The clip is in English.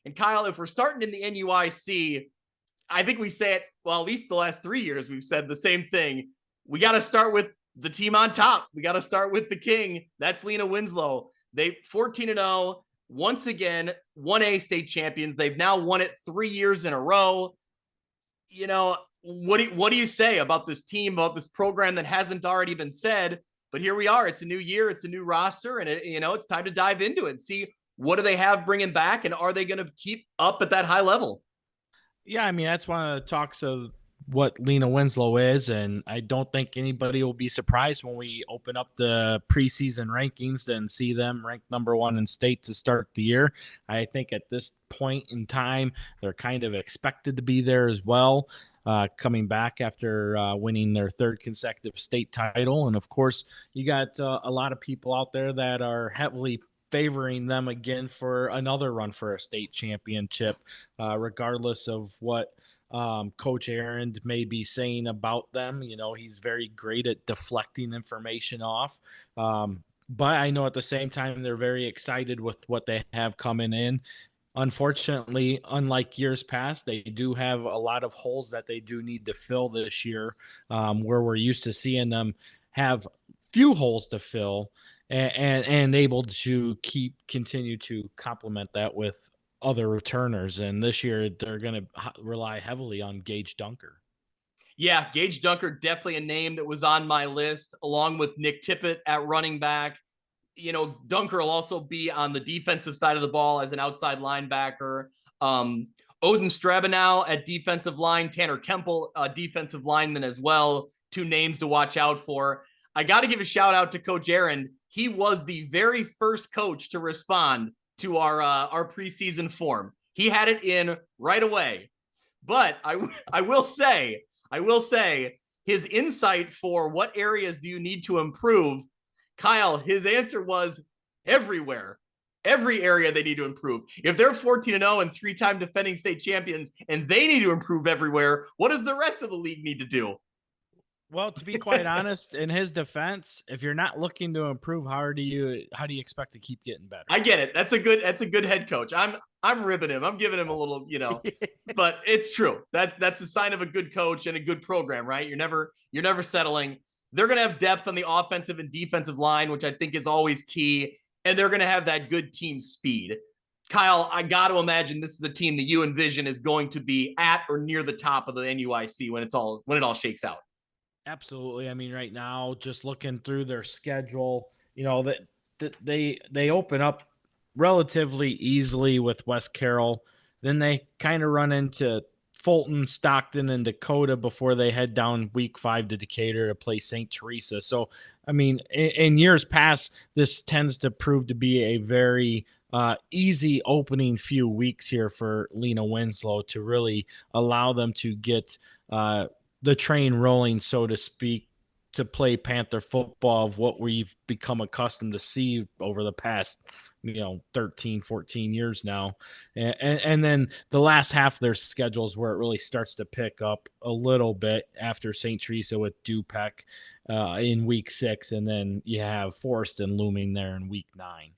And Kyle, if we're starting in the NUIC, I think we say it, well, at least the last 3 years, we've said the same thing. We got to start with the team on top. We got to start with the king. That's Lena Winslow. They 14-0, once again, 1A state champions. They've now won it 3 years in a row. You know, what do you say about this team, about this program that hasn't already been said? But here we are. It's a new year. It's a new roster. And, it's time to dive into it and see what do they have bringing back, and are they going to keep up at that high level? Yeah, I mean, that's one of the talks of what Lena Winslow is, and I don't think anybody will be surprised when we open up the preseason rankings and see them ranked number one in state to start the year. I think at this point in time, they're kind of expected to be there as well, coming back after winning their third consecutive state title. And of course, you got a lot of people out there that are heavily favoring them again for another run for a state championship, regardless of what Coach Aaron may be saying about them. You know, he's very great at deflecting information off. But I know at the same time, they're very excited with what they have coming in. Unfortunately, unlike years past, they do have a lot of holes that they do need to fill this year, where we're used to seeing them have few holes to fill and able to continue to complement that with other returners. And this year they're going to rely heavily on Gage Dunker. Yeah, Gage Dunker, definitely a name that was on my list, along with Nick Tippett at running back. Dunker will also be on the defensive side of the ball as an outside linebacker. Odin Strabanow at defensive line, Tanner Kemple, defensive lineman as well. Two names to watch out for. I got to give a shout out to Coach Aaron. He was the very first coach to respond to our preseason form. He had it in right away. But I will say, his insight for what areas do you need to improve, Kyle, his answer was everywhere. Every area they need to improve. If they're 14-0 and three-time defending state champions and they need to improve everywhere, what does the rest of the league need to do? Well, to be quite honest, in his defense, if you're not looking to improve, how do you expect to keep getting better? I get it. That's a good head coach. I'm ribbing him. I'm giving him a little, but it's true. That's a sign of a good coach and a good program, right? You're never settling. They're going to have depth on the offensive and defensive line, which I think is always key, and they're going to have that good team speed. Kyle, I got to imagine this is a team that you envision is going to be at or near the top of the NUIC when it all shakes out. Absolutely. I mean, right now, just looking through their schedule, that they open up relatively easily with West Carroll. Then they kind of run into Fulton, Stockton, and Dakota before they head down week 5 to Decatur to play St. Teresa. So, I mean, in years past, this tends to prove to be a very easy opening few weeks here for Lena Winslow to really allow them to get the train rolling, so to speak, to play Panther football of what we've become accustomed to see over the past 13 14 years now. And then the last half of their schedules where it really starts to pick up a little bit after St. Teresa with Dupec in week 6, and then you have Forreston looming there in week 9.